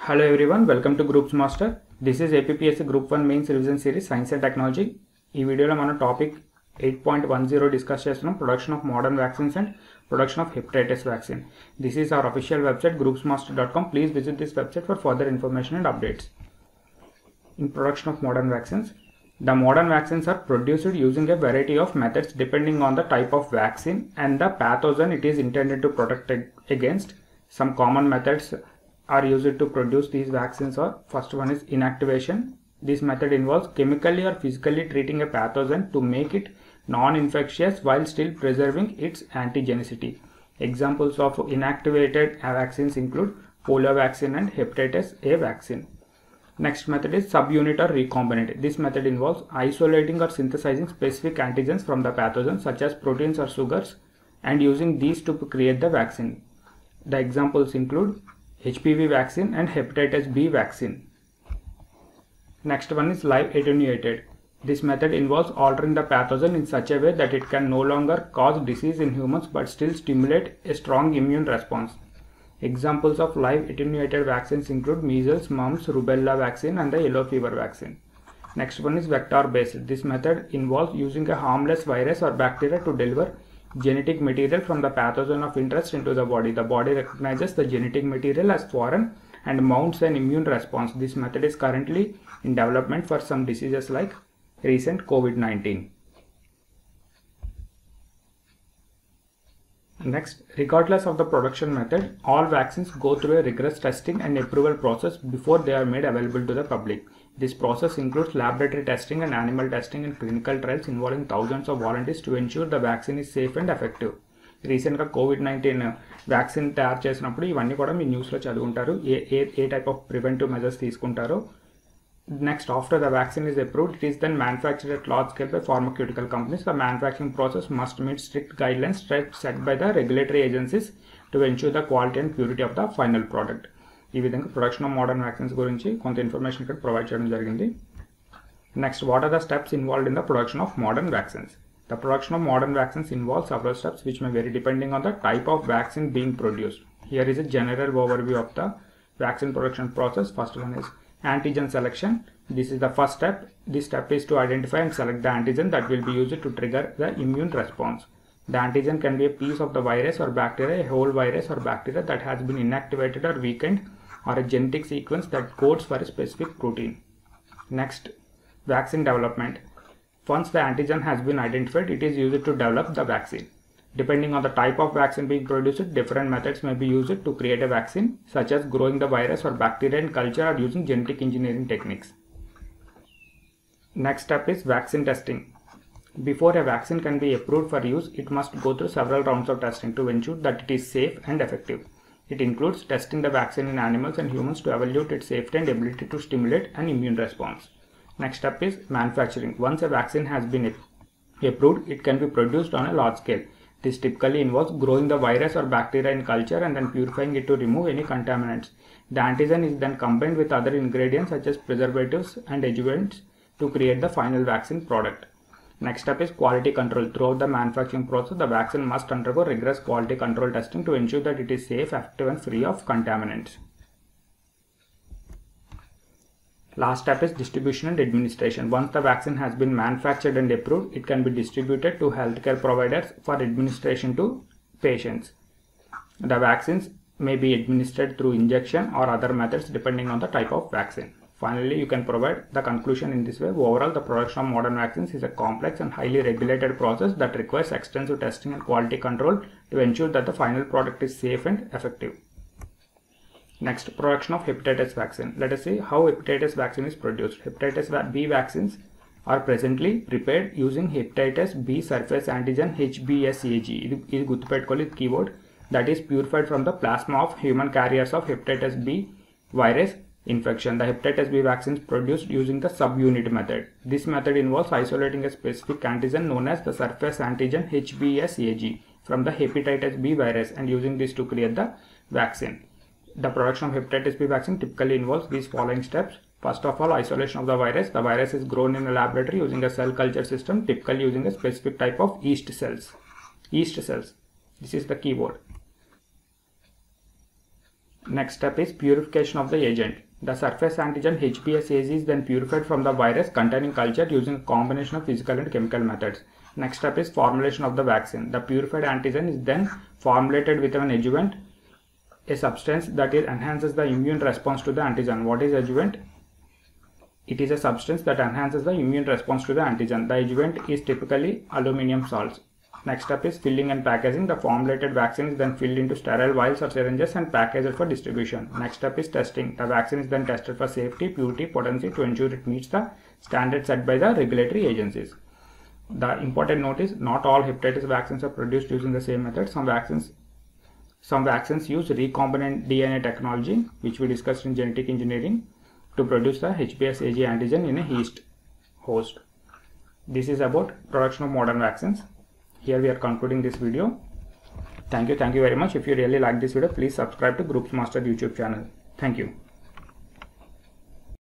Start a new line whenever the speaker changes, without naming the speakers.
Hello everyone, welcome to Groups Master. This is APPSC Group 1 Mains Revision Series Science and Technology. ఈ వీడియోలో మనం topic 8.10 discuss చేస్తున్నాం. Production of modern vaccines and production of hepatitis vaccine. This is our official website groupsmaster.com. Please visit this website for further information and updates. In production of modern vaccines, the modern vaccines are produced using a variety of methods depending on the type of vaccine and the pathogen it is intended to protect against. Some common methods are used to produce these vaccines are: first one is inactivation. This method involves chemically or physically treating a pathogen to make it non-infectious while still preserving its antigenicity. Examples of inactivated vaccines include polio vaccine and hepatitis A vaccine. Next method is subunit or recombinant. This method involves isolating or synthesizing specific antigens from the pathogen such as proteins or sugars and using these to create the vaccine. The examples include HPV vaccine and hepatitis B vaccine. Next one is live attenuated. This method involves altering the pathogen in such a way that it can no longer cause disease in humans but still stimulate a strong immune response. Examples of live attenuated vaccines include measles, mumps, rubella vaccine and the yellow fever vaccine. Next one is vector based. This method involves using a harmless virus or bacteria to deliver genetic material from the pathogen of interest into the body. The body recognizes the genetic material as foreign and mounts an immune response. This method is currently in development for some diseases like recent COVID-19. Next, regardless of the production method, all vaccines go through a rigorous testing and approval process before they are made available to the public. This process includes laboratory testing and animal testing and clinical trials involving thousands of volunteers to ensure the vaccine is safe and effective. రీసెంట్గా COVID-19 vaccine తయారు చేసినప్పుడు ఇవన్నీ కూడా మీ న్యూస్లో చదువుకుంటారు. ఏ type of preventive measures తీసుకుంటారో. Next, after the vaccine is approved, it is then manufactured at large scale by pharmaceutical companies. The manufacturing process must meet strict guidelines set by the regulatory agencies to ensure the quality and purity of the final product. ఈ విధంగా production of modern vaccines గురించి కొంత information ఇక్కడ provide చేయడం జరిగింది. Next, what are the steps involved in the production of modern vaccines? The production of modern vaccines involves several steps which may vary depending on the type of vaccine being produced. Here is a general overview of the vaccine production process. First one is antigen selection. This is the first step. This step is to identify and select the antigen that will be used to trigger the immune response. The antigen can be a piece of the virus or bacteria, a whole virus or bacteria that has been inactivated or weakened, or a genetic sequence that codes for a specific protein. Next, vaccine development. Once the antigen has been identified, it is used to develop the vaccine. Depending on the type of vaccine being produced, different methods may be used to create a vaccine, such as growing the virus or bacteria in culture or using genetic engineering techniques. Next step is vaccine testing. Before a vaccine can be approved for use, it must go through several rounds of testing to ensure that it is safe and effective. It includes testing the vaccine in animals and humans to evaluate its safety and ability to stimulate an immune response. Next step is manufacturing. Once a vaccine has been approved, it can be produced on a large scale. This typically involves growing the virus or bacteria in culture and then purifying it to remove any contaminants. The antigen is then combined with other ingredients such as preservatives and adjuvants to create the final vaccine product. Next step is quality control. Throughout the manufacturing process, the vaccine must undergo rigorous quality control testing to ensure that it is safe, effective and free of contaminants. Last step is distribution and administration. Once the vaccine has been manufactured and approved, it can be distributed to healthcare providers for administration to patients. The vaccines may be administered through injection or other methods depending on the type of vaccine. Finally, you can provide the conclusion in this way. Overall, the production of modern vaccines is a complex and highly regulated process that requires extensive testing and quality control to ensure that the final product is safe and effective. Next, production of hepatitis vaccine. Let us see how hepatitis vaccine is produced. Hepatitis B vaccines are presently prepared using hepatitis B surface antigen HBsAg. This is keyword that is purified from the plasma of human carriers of hepatitis B virus infection. The hepatitis B vaccine is produced using the subunit method. This method involves isolating a specific antigen known as the surface antigen HBsAg from the hepatitis B virus and using this to create the vaccine. The production of hepatitis B vaccine typically involves these following steps. First of all, isolation of the virus. The virus is grown in a laboratory using a cell culture system, typically using a specific type of yeast cells. Yeast cells. This is the keyword. Next step is purification of the agent. The surface antigen HPSAG is then purified from the virus containing culture using a combination of physical and chemical methods. Next step is formulation of the vaccine. The purified antigen is then formulated with an adjuvant, a substance that enhances the immune response to the antigen. What is adjuvant? It is a substance that enhances the immune response to the antigen. The adjuvant is typically aluminum salts. Next step is filling and packaging. The formulated vaccine is then filled into sterile vials or syringes and packaged for distribution. Next step is testing. The vaccine is then tested for safety, purity, potency to ensure it meets the standards set by the regulatory agencies. The important note is not all hepatitis vaccines are produced using the same method. Some vaccines use recombinant DNA technology, which we discussed in genetic engineering, to produce the HPSAG antigen in a yeast host. This is about production of modern vaccines. Here we are concluding this video. Thank you very much. If you really like this video, please subscribe to Groups Master YouTube channel. Thank you.